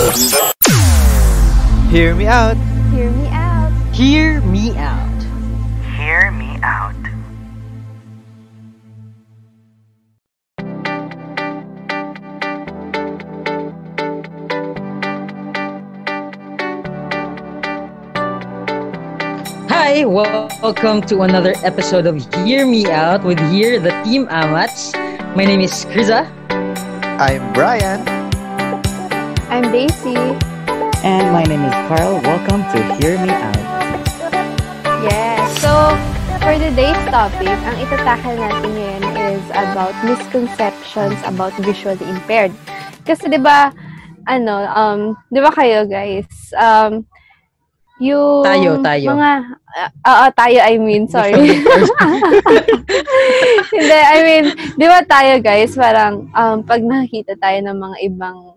Hear me out. Hear me out. Hear me out. Hear me out. Hi, welcome to another episode of Hear Me Out with Hear the Team Amats. My name is Kriza. I'm Brian. I'm Daisy. And my name is Carl. Welcome to Hear Me Out. Yes. So, for today's topic, ang itatakal natin ngayon is about misconceptions about visually impaired. Kasi 'di ba, 'di ba kayo guys, yung Tayo. mga tayo, I mean, sorry. Hindi, I mean, 'di ba tayo guys, parang pag nakita tayo ng mga ibang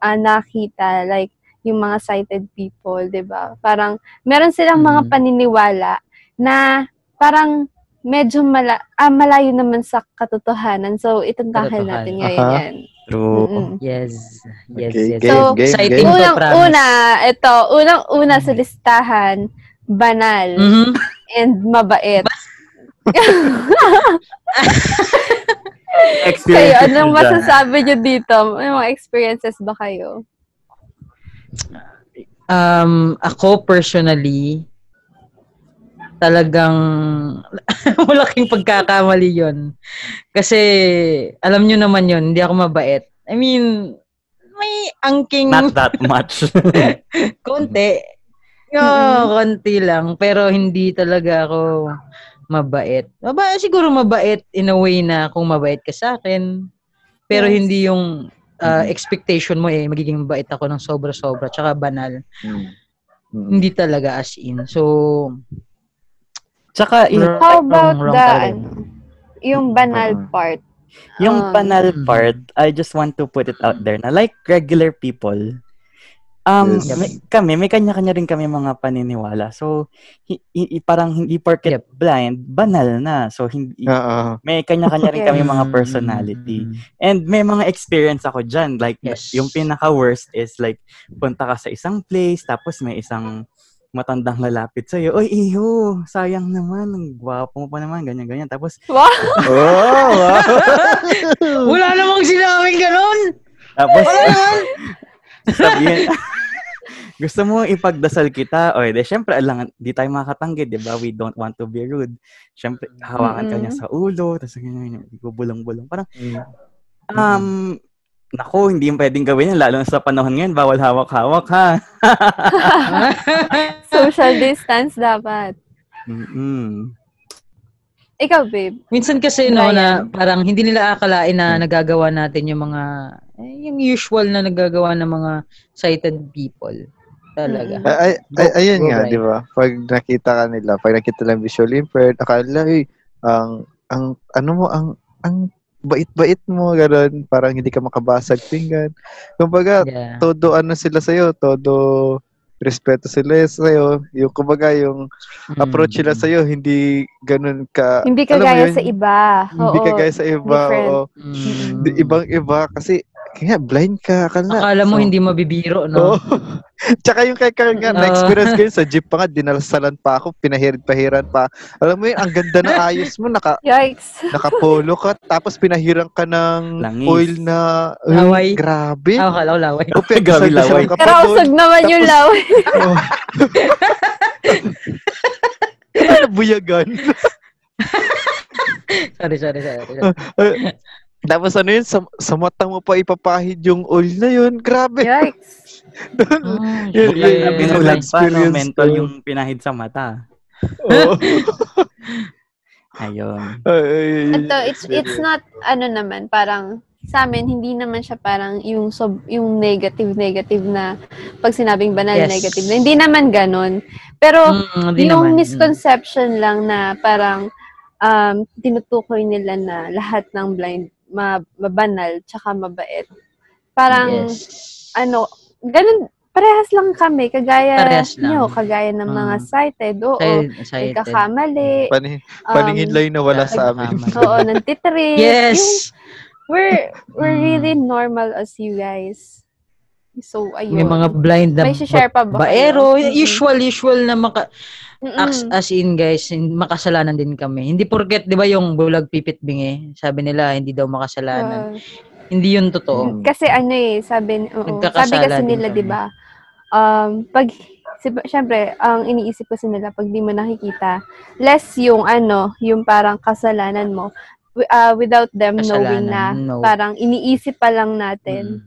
nakita, like yung mga sighted people, 'di ba? Parang meron silang mga paniniwala na parang medyo malayo naman sa katotohanan. So itatakal natin ngayon 'yan. True. Yes. Okay, So, exciting to promise. Unang-una sa listahan, banal and mabait. Kayo, anong masasabi nyo dito? May mga experiences ba kayo? Ako personally, talagang malaking pagkakamali yun. Kasi, alam nyo naman yun, hindi ako mabait. I mean, may angking... Not that much. konti. Konti lang. Pero hindi talaga ako mabait. Siguro mabait in a way na kung mabait ka sa akin. Pero hindi yung expectation mo magiging mabait ako ng sobra-sobra. Tsaka banal. Hindi talaga as in. So... Tsaka, how about yung banal part? yung banal part, I just want to put it out there na like regular people, may kanya-kanya rin kami mga paniniwala. So, parang hindi porket blind, banal na. So, hindi, may kanya-kanya rin kami mga personality. And may mga experience ako dyan. Like, yung pinaka-worst is like, punta ka sa isang place, tapos may isang matandang lalapit sa'yo. Oy, iyo, sayang naman. Ang gwapo mo pa naman. Ganyan-ganyan. Tapos, wow! Wala namang sinabing ganun! Tapos, sabihin, gusto mo ipagdasal kita? O, syempre, di tayo makakatanggi, di ba? We don't want to be rude. Syempre, hawakan ka niya sa ulo, tapos ganyan, bulong-bulong. Parang, naku, hindi yung pwedeng gawin yan, lalo na sa panahon ngayon, bawal hawak-hawak, ha? Social distance dapat. Ikaw, babe. Minsan kasi, na parang hindi nila akalain na nagagawa natin yung mga, yung usual na nagagawa ng mga sighted people. Talaga. Ayun nga, di ba? Pag nakita lang visually impaired, akala, ang bait-bait mo, gano'n, parang hindi ka makabasag pinggan. Kumbaga, todo sila sa'yo, todo respeto sila sa'yo. Yung kumbaga, yung approach nila sa'yo, hindi gano'n ka... Hindi kagaya sa iba. Hindi kagaya sa iba. Ibang-iba, kasi kaya blind ka. Akala mo hindi mabibiro, no? Tsaka yung kaya na-experience ko yun sa jeep pa nga, dinalsalan pa ako, pinahiran pa. Alam mo yun, ang ganda ng ayos mo, Yikes! Nakapolo ka, tapos pinahiran ka ng langis. oil na... Laway. Grabe. Akala ko laway. Grabe laway. Karausag naman yung laway. Buyagan. Sorry. Tapos yun, sa mata mo pa ipapahid yung oil na yun. Grabe. Yikes. Binulag pa, no? Mental yung pinahid sa mata. Ayun. Ito, it's not, naman, parang, sa amin, hindi naman siya parang yung negative na, pag sinabing banal, negative na. Hindi naman ganun. Pero, yung misconception lang na parang, tinutukoy nila na lahat ng blind, mabanal, tsaka mabait. Parang, ganun, parehas lang kami, kagaya ng mga sighted. Nagkakamali. Paningin lang na wala sa amin. Oo, nantitrik. Yes! We're really normal as you guys. So, ayun. May mga blind na may share pa ba baero. Usual na as in guys, makasalanan din kami. Hindi porket, di ba yung bulag pipit bingi, sabi nila hindi daw makasalanan. Hindi yun totoo. Kasi sabi kasi nila, di ba, pag syempre, ang iniisip kasi nila pag di mo nakikita, less yung yung parang kasalanan mo, without them knowing na parang iniisip pa lang natin.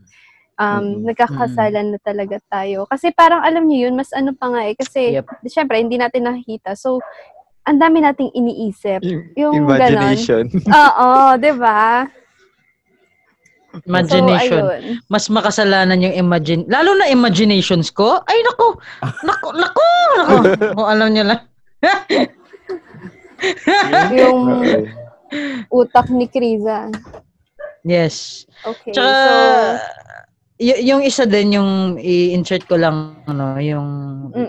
Nagkakasalan na talaga tayo. Kasi parang alam niyo yun, mas pa nga kasi syempre hindi natin nakikita. So, ang dami nating iniisip. Yung imagination. Oo, 'di ba? Imagination. So, mas makasalanan yung lalo na imaginations ko. Ay, nako. Kung alam niyo lang. Yung utak ni Kriza. Yes. Okay. Tsaka, yung isa din, yung i-insert ko lang, yung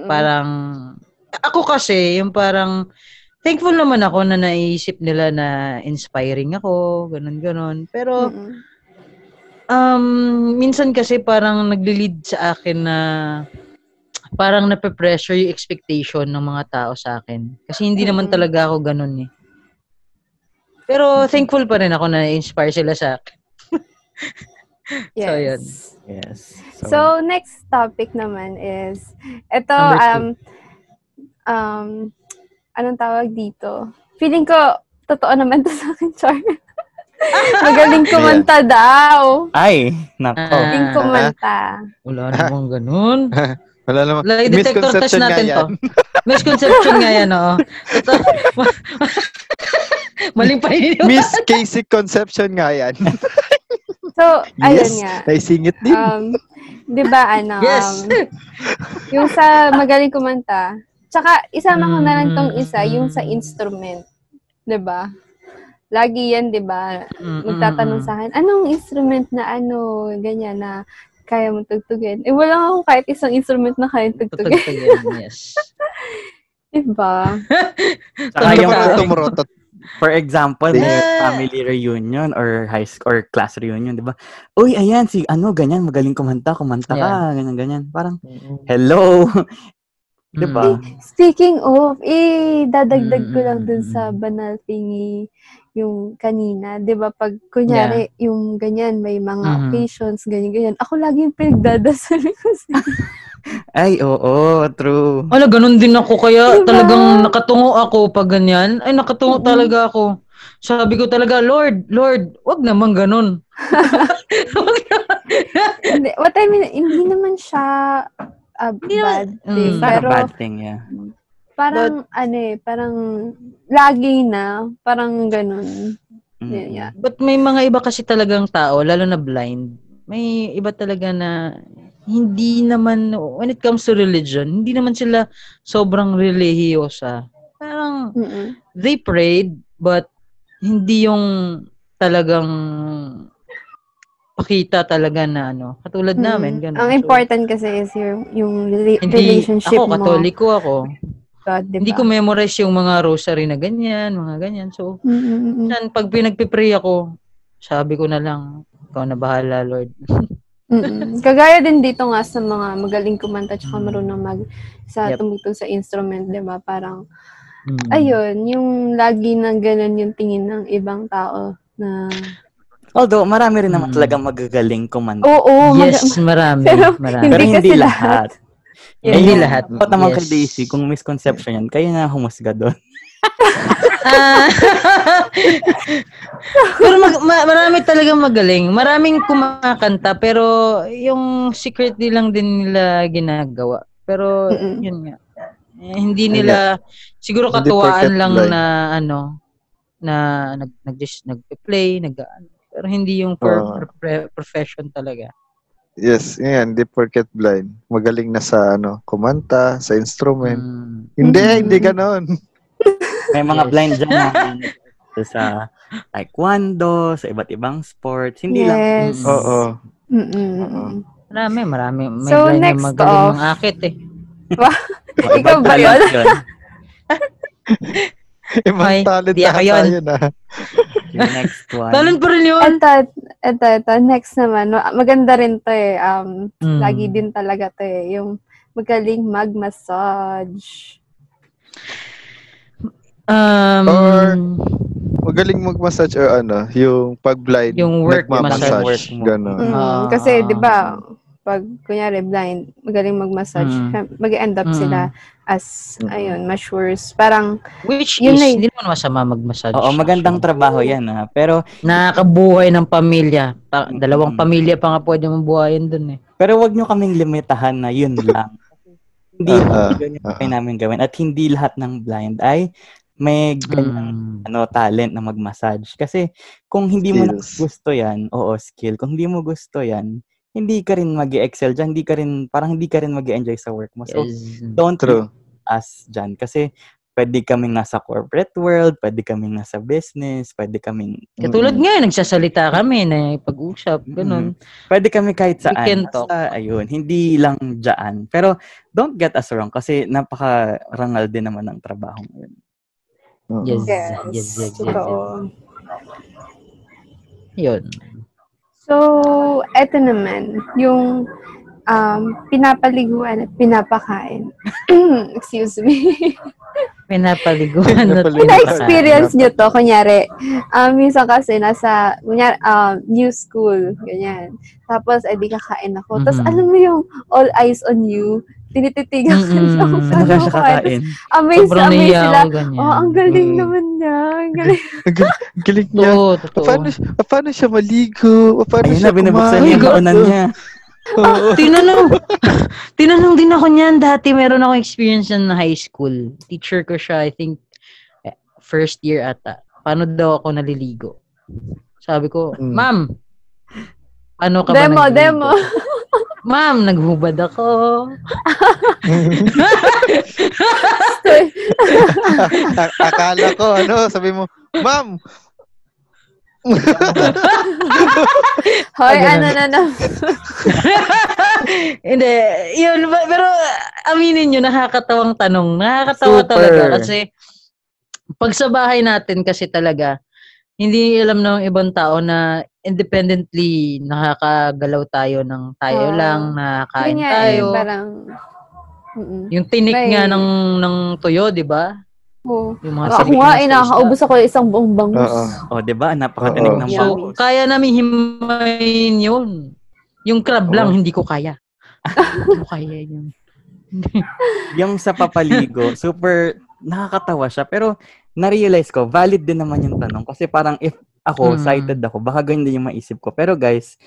parang, ako kasi, yung parang, thankful naman ako na naisip nila na inspiring ako, ganun. Pero, minsan kasi parang nagli-lead sa akin na parang nape-pressure yung expectation ng mga tao sa akin. Kasi hindi naman talaga ako ganun eh. Pero thankful pa rin ako na inspire sila sa akin. Yes. So, yun. Yes. So, next topic naman is, ito, anong tawag dito? Feeling ko, totoo naman to sa akin, Char. Magaling kumanta daw. Ay, nako. Magaling kumanta. Wala namang ganun. Wala namang. Detector test natin to. Misconception nga yan, oo. Maling paniniwala. Miss Casey Conception nga yan. So, ayun nga. Naisingit din. Di ba, yes. Yung sa magaling kumanta, tsaka isama ko na lang tong isa, yung sa instrument. Di ba? Lagi yan, di ba? Magtatanong sa akin, anong instrument na ganyan na kaya mong tugtugin? Wala akong kahit isang instrument na kaya tugtugin. Yes. Diba? Saka yung tumurotot. For example, may family reunion or high school or class reunion, di ba? Uy, ayan, ganyan, magaling kumanta ka, ganyan. Parang, hello. Di ba? Speaking of, dadagdag ko lang dun sa banal thingy yung kanina. Di ba? Pag, kunyari, yung ganyan, may mga occasions, ganyan. Ako lagi yung pinagdadasal ko Ay, oo, true. Wala, ganun din ako. Kaya talagang nakatungo ako pag ganyan. Ay, nakatungo talaga ako. Sabi ko talaga, Lord, wag naman ganun. What I mean, hindi naman siya bad thing. Pero, bad thing, yeah. Parang, parang lagi na, parang ganun. Yeah. But may mga iba kasi talagang tao, lalo na blind, may iba talaga na hindi naman, when it comes to religion, hindi naman sila sobrang relihiyosa. Parang, they prayed, but hindi yung talagang pakita talaga na katulad namin. Ganun. Ang important kasi is yung relationship mo. Ako, Katoliko ako. God, diba? Hindi ko memorize yung mga rosary na ganyan, mga ganyan. So, pag pinagpipray ako, sabi ko na lang, ikaw na bahala, Lord. Kagaya din dito nga sa mga magaling kumanta at marunong tumugtog sa instrument, diba? Parang, ayun, yung lagi na ganun yung tingin ng ibang tao na... Although, marami rin naman talagang magagaling kumanta. Oo. Yes, marami. Pero hindi lahat. Hindi lahat. Ba't naman kay Daisy, kung misconception yan, kayo na humusga doon. Pero marami talagang magaling. Maraming kumakanta, pero yung secret lang din nila ginagawa. Pero, yun nga. Hindi nila, siguro katuwaan lang na, na nag-play, pero hindi yung profession talaga. Yes, yan, di porket blind. Magaling na sa kumanta, sa instrument. Hindi ganon. May mga blind dyan na sa taekwondo, sa iba't ibang sports. Hindi lang. Oo. Marami. May so, blind next na magaling mga akit eh. Ikaw ba yun? Ibang talent na tayo na. next one. Talent pa rin yun. Ito. Next naman. Maganda rin to eh. Lagi din talaga to eh. Yung magaling mag-massage. Or magaling mag-massage or yung pag-blind, yung work nagmamassage. Gano'n. Kasi, di ba, pag, kunyari, blind, magaling mag-massage, mag-end up sila as, masseurs. Parang, which is, hindi naman masama mag-massage. Oo, magandang trabaho yan, ha. Pero, nakakabuhay ng pamilya. Dalawang pamilya pa nga pwede mabuhayin dun eh. Pero wag nyo kaming limitahan na yun lang. Hindi namin gawin. At hindi lahat ng blind ay may ganyang talent na mag-massage. Kasi kung hindi mo na gusto yan, skill. Kung hindi mo gusto yan, hindi ka rin mag-excel dyan. Hindi ka rin mag-enjoy sa work mo. So, don't us dyan. Kasi pwede kaming nasa corporate world, pwede kaming nasa business, pwede kaming... Katulad nga, nagsasalita kami na pag-usap, ganun. Pwede kami kahit saan. Ayun, hindi lang dyan. Pero don't get us wrong kasi napaka-rangal din naman ng trabaho ngayon. Yes. Yun. So, eto naman, yung pinapaliguan at pinapakain. Excuse me. Pinapaliguan at pina-experience nyo to, kunyari, minsan kasi nasa, kunyari, new school, ganyan. Tapos, di kakain ako. Tapos, alam mo yung all eyes on you, tinititigan ka lang kung paano ako kain. Amazed sila. Ang galing naman niya. Ang galing niya. Paano siya maligo? Paano siya binabuksan niya yung kaunan niya. Tinanong din ako niyan. Dati meron akong experience na high school. Teacher ko siya, I think, first year ata. Paano daw ako naliligo? Sabi ko, Ma'am, ano ka ba naliligo? Demo. Ma'am, naghubad ako. Akala ko, sabi mo, Ma'am! Hoy, na. Hindi, yun, pero aminin nyo, nakakatawang tanong. Nakakatawa talaga kasi pag sa bahay natin kasi talaga, hindi alam ng ibang tao na independently nakakagalaw tayo ng tayo lang, nakakain tayo. Yung tinik nga ng tuyo, di ba? Yung mga ako nga, nakakaubos ako isang buong bangus. Di ba? Napakatinik ng bangus. Kaya namin himayin yun. Yung crab lang, hindi ko kaya. Hindi ko kaya yun. Yung sa papaligo, super nakakatawa siya. Pero na-realize ko, valid din naman yung tanong. Kasi parang if ako, excited ako, baka ganyan din yung maisip ko. Pero guys,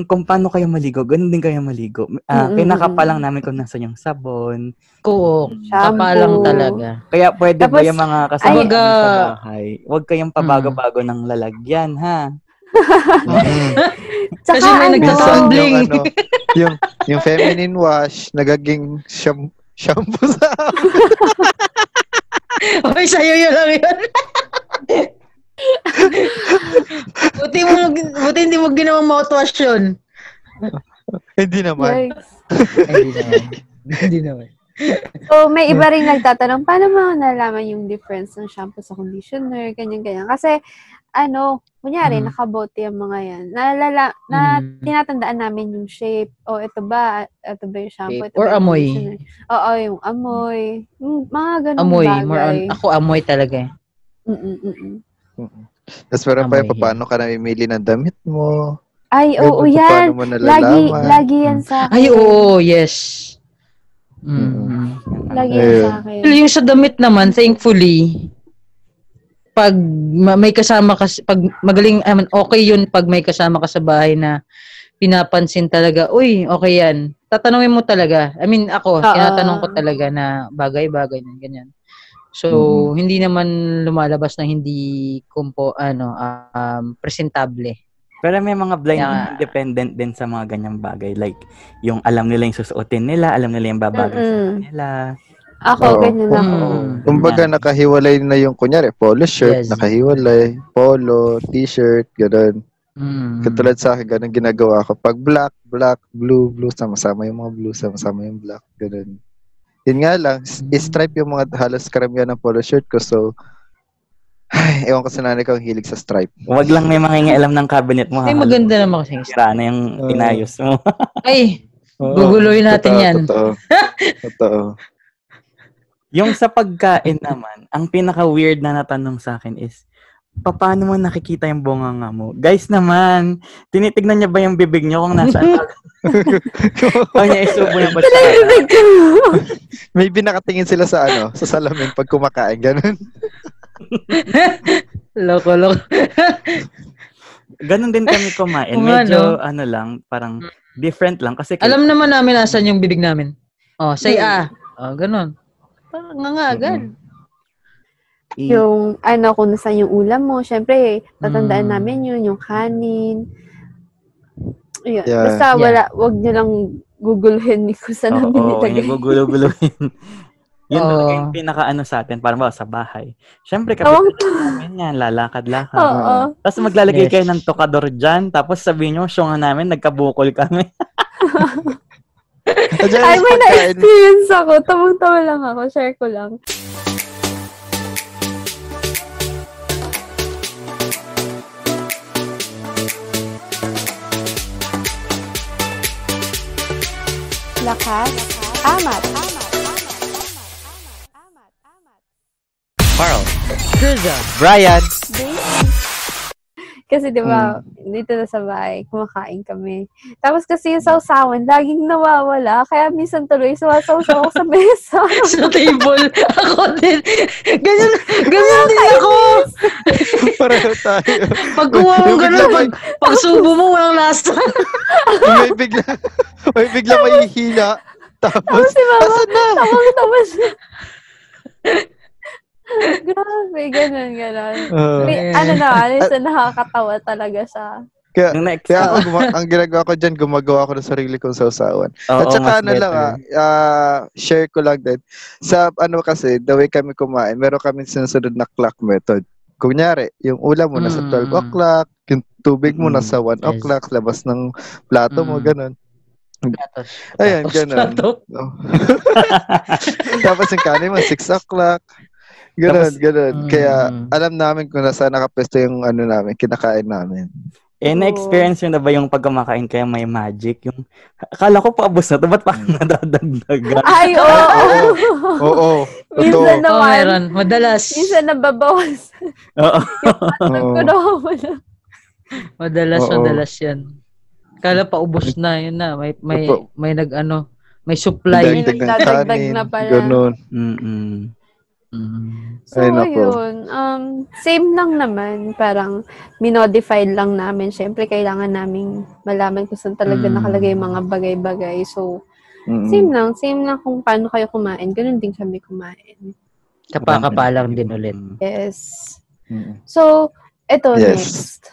kung paano kayo maligo, ganun din kayo maligo. Kinakapalang namin kung nasa yung sabon. Kapalang talaga. Kaya pwede ba yung mga kasama sa bahay, huwag kayong pabago-bago ng lalagyan, ha? Kasi may nagtatumbling. Yung feminine wash, nagaging shampoo sa Oy, sa'yo yun lang yun. Buti hindi mo ginawang mouthwash yun. Hindi naman. Hindi naman. So, may iba rin nagtatanong, paano mo nalaman yung difference ng shampoo sa conditioner, ganyan-ganyan. Kasi, kunyari, nakabote yung mga yan. Tinatandaan namin yung shape. Ito ba yung shampoo? Or amoy. Oo, yung amoy. Mga ganun amoy, bagay. Ako amoy talaga eh. Tapos meron pa yung paano ka namimili ng damit mo. Ay, oo, yan. Lagi yan sa akin. Ay, oo, yes. Lagi yan sa akin. Yung sa damit naman, thankfully, pag may kasama ka, pag magaling, okay yun pag may kasama ka sa bahay na pinapansin talaga, uy, okay yan. Tatanungin mo talaga. Ako, tinatanong ko talaga na bagay-bagay na ganyan. So, hindi naman lumalabas na hindi presentable. Pero may mga blind independent din sa mga ganyang bagay. Like, yung alam nila yung susuotin nila, alam nila yung babagay sa nila. Ako, ganyan ako. Kumbaga, nakahiwalay na yung, kunyari, polo shirt, nakahiwalay, polo, t-shirt, gano'n. Katulad sa akin, gano'n ginagawa ko. Pag black, blue, sama-sama yung mga blue, sama-sama yung black, gano'n. Yun nga lang, stripe yung mga halos karamihan ng polo shirt ko. So, Ay, ewan ko sa nanay ko ang hilig sa Stripe. Wag lang may mangingialam ng cabinet mo. Ay, maganda naman kasi. Sira na yung inayos mo. Ay, guguluhin natin yan. Totoo. Yung sa pagkain naman, ang pinaka-weird na natanong sa akin is, paano mo nakikita yung bunganga mo? Guys naman, tinitignan niya ba yung bibig niyo kung nasaan? Kung niya isubo yung basta. Maybe nakatingin sila sa sa salamin pag kumakain, ganun. Loko. Ganun din kami kumain. Medyo, lang, parang different lang. Kasi alam naman namin nasan yung bibig namin. Say ganun. Parang nga agad. Yung, kung nasaan yung ulam mo, syempre, tatandaan namin yung kanin. Yun. Yeah. Basta wag nyo lang guguluhin kung saan namin nilagay. Oo, guguluhin. Yun talaga yung pinaka-ano sa atin, parang sa bahay. Syempre, kapag namin yan, lalakad-lakad. Tapos maglalagay kayo ng tokador dyan, tapos sabihin nyo, syunga namin, nagkabukol kami. Ay, may na-experience ako. Tawang-tawa lang ako. Share ko lang. Lakas. Amat. Carl. Krista. Brian. Kasi diba, dito na sa bahay, kumakain kami. Tapos kasi yung sausawan, laging nawawala. Kaya minsan tuloy, sumasawsaw ako sa mesa. Sa table. Ako din. Ganyan din ako. Pareho tayo. Pagkuha mo gano'n, pag subo mo, walang lasa. may bigla may hila. Tapos si mama, tawang-tawa siya. Grabe, ganun. Isa nakakatawa talaga siya. Kaya ang ginagawa ko dyan, gumagawa ako ng sarili kong sausawan. At saka share ko lang din. Sa kasi, the way kami kumain, meron kami sinusunod na clock method. Kunyari, yung ulam mo nasa 12 o'clock, yung tubig mo nasa 1 o'clock, labas ng plato mo, ganun. Ayan, ganun. Tapos yung kanin mo, 6 o'clock. Ganun. Kaya alam namin kung nasa nakapesto yung namin, kinakain namin. Na-experience yun na ba yung pagkamakain kaya may magic? Yung, akala ko paabos na ito, ba't parang nadadagdagan? Ay, oo. Minsan naman. Madalas. Minsan nababawas. Oo. Madalas yan. Kala paubos na, yun na. May may supply. May nagdadagdag na pala. Ganun. So, yun. Same lang naman. Parang minodify lang namin. Siyempre, kailangan naming malaman kung saan talaga nakalagay yung mga bagay-bagay. So, same lang kung paano kayo kumain. Ganun din kami kumain. Kapa lang din ulit. Yes. So, eto, next.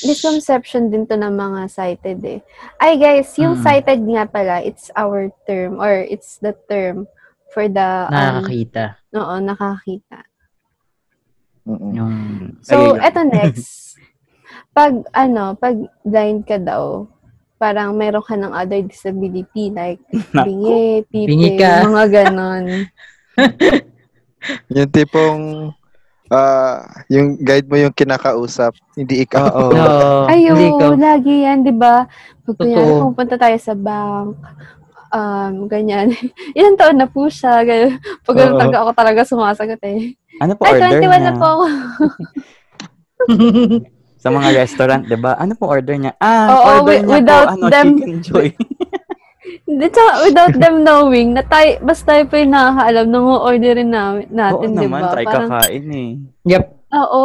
Misconception din to ng mga sighted eh. Ay guys, yung sighted nga pala, it's our term or it's the term for the nakakita. Oo, nakakita. Yung So, eto next. Pag blind ka daw, parang meron ka ng other disability like bingi, pipi, mga ganon. Yung tipong yung guide mo yung kinakausap, hindi ikaw. Ayun, lagi yan, di ba? Pag pupunta tayo sa bank, ganyan. Ilang taon na po siya. Pag ako talaga sumasagot eh. Ano po order 21 niya? na po ako. Sa mga restaurant, di ba? Ano po order niya? order niya without po, them, chicken joy. Without them knowing, na basta tayo pa yung nakakaalam na orderin natin, di ba? Oo naman, tayo kakain eh. Yep. Oo,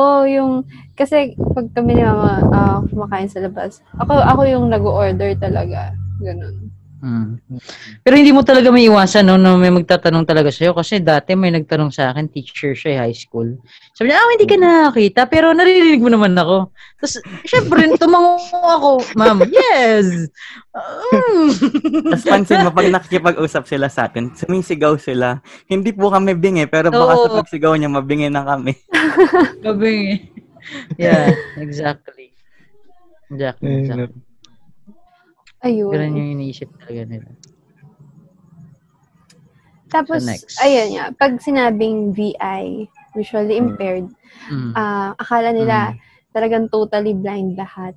kasi pag kami ni mama kumakain sa labas, ako yung nag-order talaga. Ganun. Pero hindi mo talaga may iwasan no may magtatanong talaga sa'yo kasi dati may nagtanong sa akin, teacher siya high school. Sabi niya, hindi ka nakakita pero naririnig mo naman ako. Tapos, syempre, tumango ako, ma'am, yes! Tapos pansin mo, pag nakikipag-usap sila sa atin, sumisigaw sila. Hindi po kami bingi, pero baka sa pagsigaw niya, mabingi na kami. Mabingi. Yeah, exactly. Ayun. Ganun yung iniisip talaga nila. Tapos, ayun nga, pag sinabing VI, visually impaired, akala nila talagang totally blind lahat.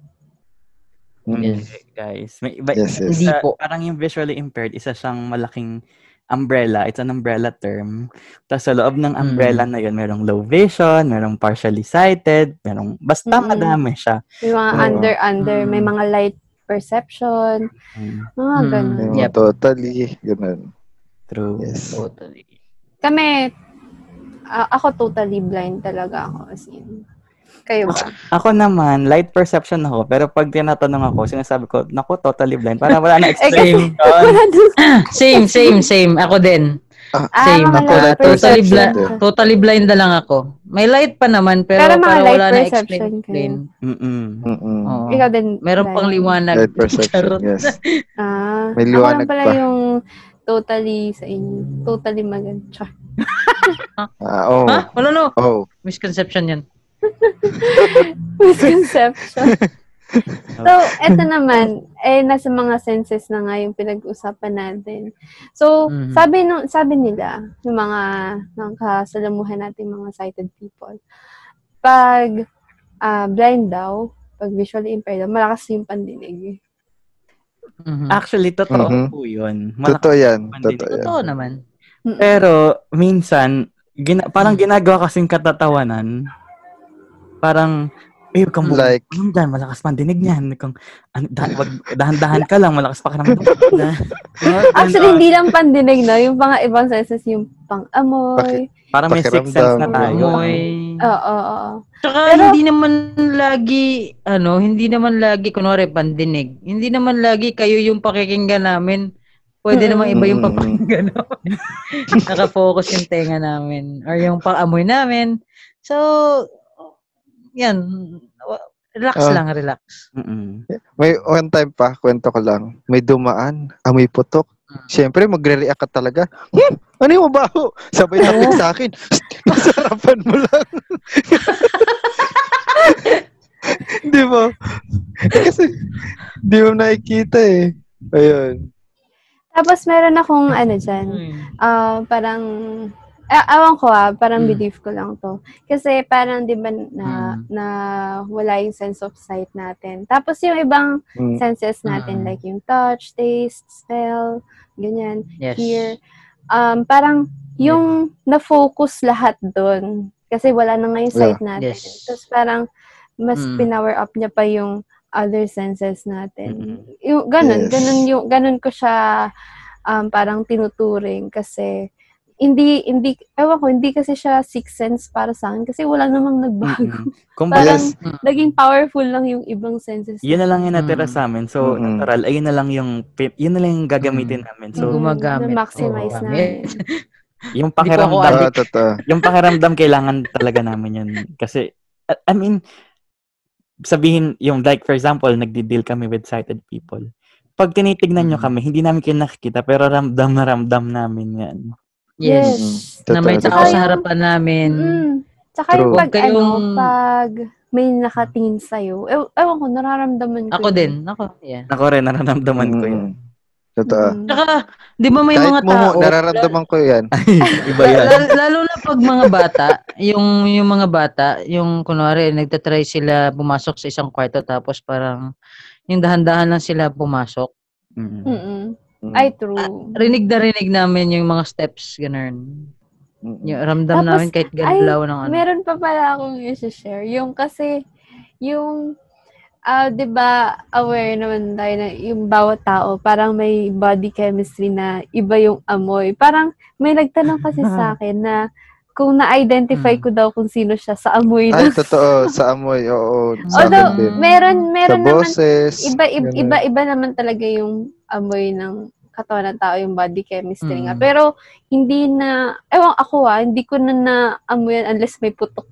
Yes, guys. Yes. Hindi po. Parang yung visually impaired, isa siyang malaking umbrella. It's an umbrella term. Tapos sa loob ng umbrella na yun, merong low vision, merong partially sighted, merong basta madami siya. May mga under, may mga light perception, mga ganun. Yep. Totally, ganun. True. Yes. Totally. Kami, ako totally blind talaga ako. As in. Kayo ba? Ako naman, light perception ako. Pero pag tinatanong ako, sinasabi ko, naku, totally blind. Parang wala na explanation. Same. Ako din. Same. Ako. Totally blind na lang ako. May light pa naman, pero para wala na explain. Ikaw din. Meron pang liwanag. Light perception, yes. May liwanag ako lang pala yung totally sa inyo. Totally maganda. Oh. Ha? Wala no. Oh. Misconception yan. Misconception. So, eto naman, nasa mga senses na nga yung pinag-usapan natin. So, sabi nila, yung mga kasalamuhan natin mga sighted people, pag blind daw, pag visually impaired, malakas yung pandinig. Actually, totoo po yun. Totoo yan. Totoo naman. Pero, minsan, parang ginagawa kasing katatawanan, parang, like, dyan, malakas pandinig niyan. Dahan-dahan ka lang, malakas pa ka naman. Actually, hindi lang pandinig na. Yung mga ibang senses, yung pang-amoy. Parang may sixth sense na tayo. Oo. Tsaka, hindi naman lagi, kunwari, pandinig. Hindi naman lagi kayo yung pakikinggan namin. Pwede naman iba yung papakinggan namin. Nakafocus yung tenga namin. Or yung pang-amoy namin. So, yan. Relax lang, relax. May one time pa, kwento ko lang. May dumaan, amoy putok. Siyempre, magre-react ka talaga. Ano yung mabaho? Sabay tapik sa akin. Nasarapan mo lang. Di ba? Kasi, di mo nakikita eh. Ayun. Tapos, meron akong dyan. Parang, awan ko parang belief ko lang to. Kasi parang di ba na wala yung sense of sight natin. Tapos yung ibang senses natin like yung touch, taste, smell, ganyan, hear. Parang yung na-focus lahat doon. Kasi wala na nga yung sight natin. Tapos parang mas pinower up niya pa yung other senses natin. Yung ganun ko siya parang tinuturing kasi hindi kasi siya sixth sense para sa akin kasi wala namang nagbago. Parang naging powerful lang yung ibang senses. Yun na lang yung natira sa amin. So, natural, ayun na lang yung gagamitin namin. So, gumagamit. Na-maximize namin. Yung pakiramdam kailangan talaga namin yun. Kasi, I mean, sabihin, yung like, for example, nagdi-deal kami with sighted people. Pag tinitignan nyo kami, hindi namin kayo nakikita, pero ramdam namin yan. Yes. Na may tao sa harapan namin. Tsaka yung pag may nakatingin sa'yo, ewan ko, nararamdaman ko. Ako din. Ako rin, nararamdaman ko yun. Totoo. Tsaka, di ba may mga tao... nararamdaman ko yan. Iba yan. Lalo na pag mga bata, yung mga bata, yung kunwari, nagtatry sila pumasok sa isang kwarto tapos parang yung dahan-dahan lang sila pumasok. Ay, true. Rinig namin yung mga steps, ganun. Yung ramdam namin kahit galaw ng ano. Meron pa pala akong i-share. Yung kasi, yung, di ba, aware naman tayo na yung bawat tao, parang may body chemistry na iba yung amoy. Parang may nagtanong kasi sa akin na kung na-identify ko daw kung sino siya sa amoy. Ay, totoo. Sa amoy, oo. Although, meron sa boses, naman, iba naman talaga yung amoy ng katawan ng tao, yung body chemistry nga. Pero, hindi na, hindi ko na na-amoyan unless may putok.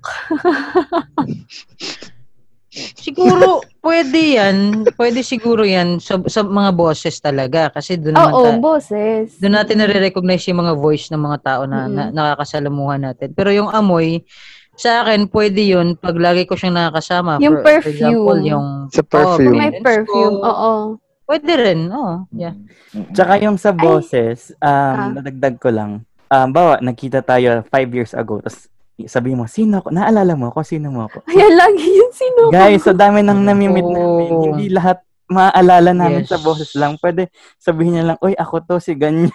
Siguro, pwede yan. Pwede siguro yan sa mga boses talaga. Kasi doon naman boses. Doon natin nare-recognize yung mga voice ng mga tao na nakakasalamuhan natin. Pero yung amoy, sa akin, pwede yun pag lagi ko siyang nakakasama. Yung perfume. For example, yung... Sa perfume. May perfume, Pwede rin, yeah. Tsaka yung sa boses, nadagdag ko lang. Bawa, nagkita tayo 5 years ago, tapos sabi mo, sino ako? Naalala mo ako? Sino mo ako? Ayan, lagi yun, sino Guys, sa dami ng namimit namin, hindi lahat maaalala namin sa boses lang. Pwede sabihin niya lang, oy, ako to, si ganyan.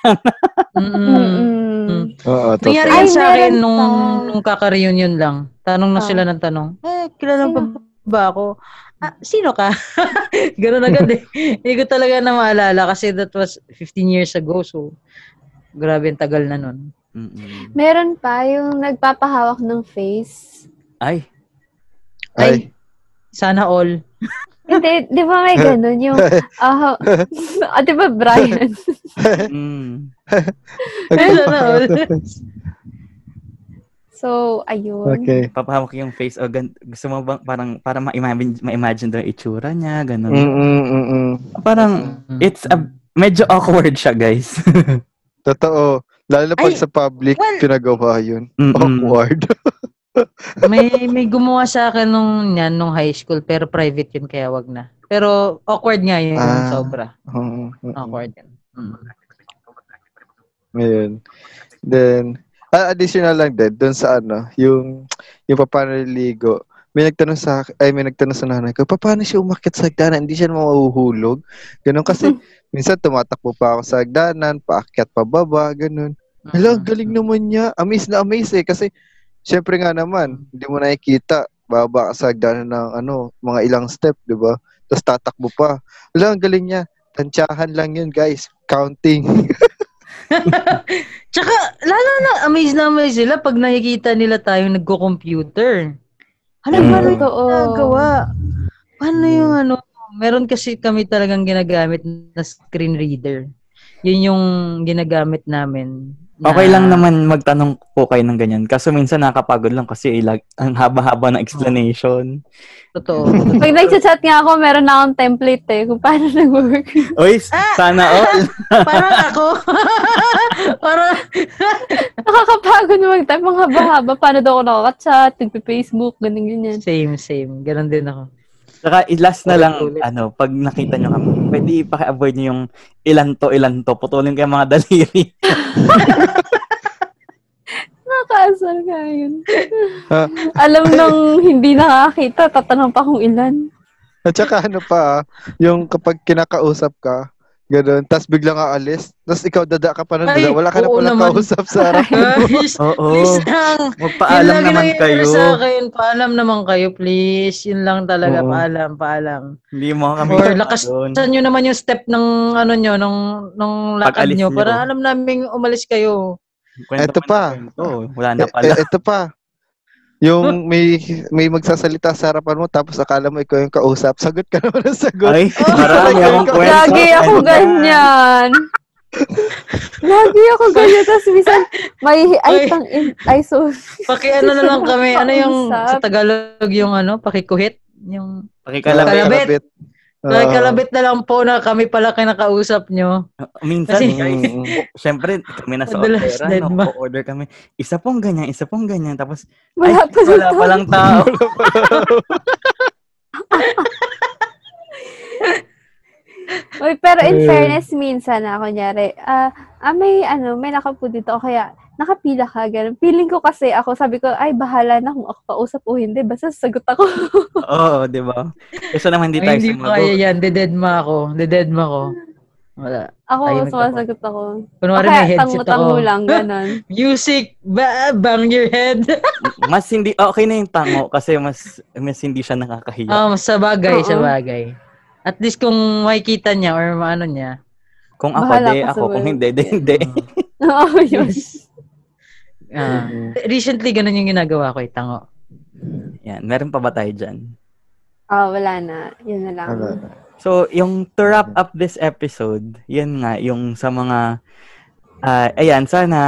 Nangyari yan sa akin nung kaka-reunion lang. Tanong na sila ng tanong, kilala pa ba ako? Sino ka? Ganun agad eh. Hindi ko talaga na maalala kasi that was 15 years ago. So, grabe ang tagal na nun. Meron pa yung nagpapahawak ng face. Ay. Sana all. Hindi, di ba may ganun yung, di ba Brian? Sana all. So, ayun. Okay. Papahawak yung face. O, gusto mo bang parang para ma-imagine daw yung itsura niya, ganun. Parang, it's medyo awkward siya, guys. Totoo. Lalo na pag sa public, pinagawa yun. Awkward. may gumawa sa akin nung high school, pero private yun, kaya wag na. Pero awkward nga yun, sobra. Awkward yun. Ngayon. Then, additional lang din, dun sa yung paano niligo. May nagtanong sa nanay ko, paano siya umakyat sa hagdanan? Hindi siya mahuhulog. Ganun kasi, minsan tumatakbo pa ako sa hagdanan, paakyat pa baba, ganun. Hala, galing naman niya. Amaze na amaze eh. Kasi, syempre nga naman, hindi mo nakikita. Baba ka sa hagdanan ng mga ilang step, di ba? Tapos tatakbo pa. Hala, ang galing niya. Tansyahan lang yun, guys. Counting. Tsaka, lalo na amaze sila pag nakikita nila tayong nagko-computer. Paano ginagawa? Paano yung meron kasi kami talagang ginagamit na screen reader. Yun yung ginagamit namin. Okay lang naman magtanong po kayo ng ganyan. Kaso minsan nakakapagod lang kasi ang haba-haba ng explanation. Totoo. Pag nag-chat nga ako, meron na akong template kung paano nag-work. Oy, sana all. Parang ako. Nakakapagod na mag-type. Ang haba-haba. Paano daw ako nakaka-chat, nagpe-Facebook, ganyan. Same. Ganon din ako. Saka last na lang, pag nakita nyo kami, pwede paki-avoid nyo yung ilan to, putulin kayo mga daliri. Nakasal ka yun. Alam nang hindi nakakita, tatanong pa kung ilan. At saka yung kapag kinakausap ka, gano'n, tapos biglang aalis, tapos ikaw dada ka pa nun, wala ka na palang kausap sa harap mo. Oo. Magpaalam naman kayo. Sa akin, paalam naman kayo, please. Yun lang talaga, paalam. Hindi mo kami. Or lakasan nyo naman yung step ng nung lakad nyo para alam namin umalis kayo. Ito pa. Wala na pala. Ito pa. Yung may magsasalita sa harapan mo tapos akala mo ikaw yung kausap. Sagot ka naman ng sagot. Ay, marami akong kwento. Lagi ako ganyan. Tapos minsan, na lang kami. Ano yung sa Tagalog yung pakikuhit? Yung pakikalabit. Kalabit na lang po na kami pala kinakausap nyo. Minsan, syempre, kami nasa order kami. Isa pong ganyan. Tapos, wala palang tao. Uy, pero in fairness, minsan kunyari, may nakapo dito, kaya nakapila ka, ganun. Feeling ko kasi sabi ko, ay, bahala na kung ako kausap o hindi, basta sagot ako. Oo, di ba? Kasi naman hindi tayo sumagot. Hindi pa kaya yan, dededma ako. Wala. Ako, sumasagot ako. Kunwari may headset ako. Lang, ganun. Music, bang your head. Mas hindi, okay na yung tango kasi mas hindi siya nakakahiya. Mas sabagay. At least kung makikita niya or maano niya. Kung ako, ako. Kung hindi. Oo, yun. Recently, ganun yung ginagawa ko, tango. Yan, meron pa ba tayo dyan? Wala na. Yun na lang. So, yung to wrap up this episode, yan nga, yung sa mga, sana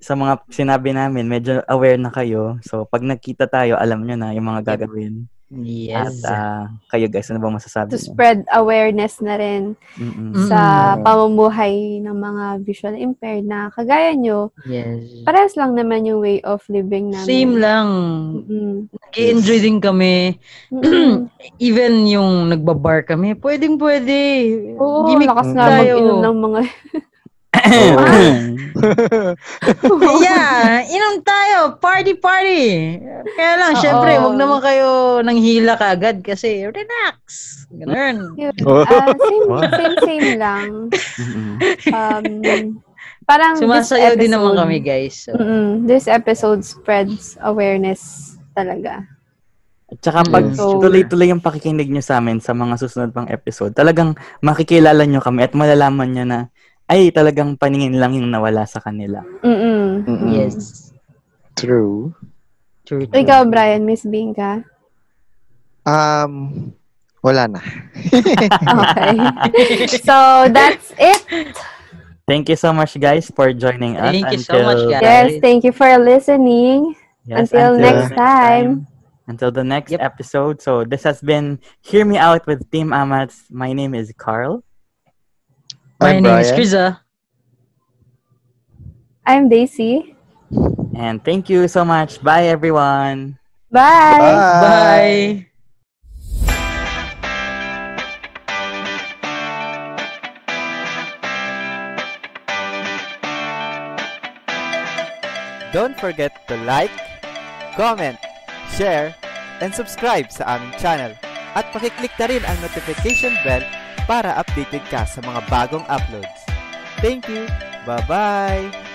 sa mga sinabi namin, medyo aware na kayo. So, pag nagkita tayo, alam nyo na yung mga gagawin. Yes. At kayo guys, ano ba masasabi to spread awareness na rin sa pamumuhay ng mga visual impaired na kagaya nyo. Yes. Parehas lang naman yung way of living namin. Same lang. Nag-enjoy din kami. Even yung nagbabar kami, pwede. Oo, lakas nga mag-inom ng mga Yeah, inom tayo. Party. Kaya lang, syempre, wag naman kayo nang hila kagad kasi relax. Ganun. Same lang. Parang sumasayaw din naman kami, guys. So. This episode spreads awareness talaga. At saka pag tuloy-tuloy yung pakikinig nyo sa amin sa mga susunod pang episode, talagang makikilala nyo kami at malalaman nyo na ay talagang paningin lang yung nawala sa kanila. Yes. True. Ikaw, Brian, Miss Bing ka? Wala na. Okay. So, that's it. Thank you so much, guys, for joining us. Thank you so much, guys. Yes, thank you for listening. Yes, until next time. Until the next episode. So, this has been Hear Me Out with Team Amats. My name is Carl. My name is Kriza. I'm Daisy. And thank you so much. Bye, everyone. Bye. Don't forget to like, comment, share, and subscribe sa aming channel. At pakiclick na rin ang notification bell para updated ka sa mga bagong uploads. Thank you! Bye-bye!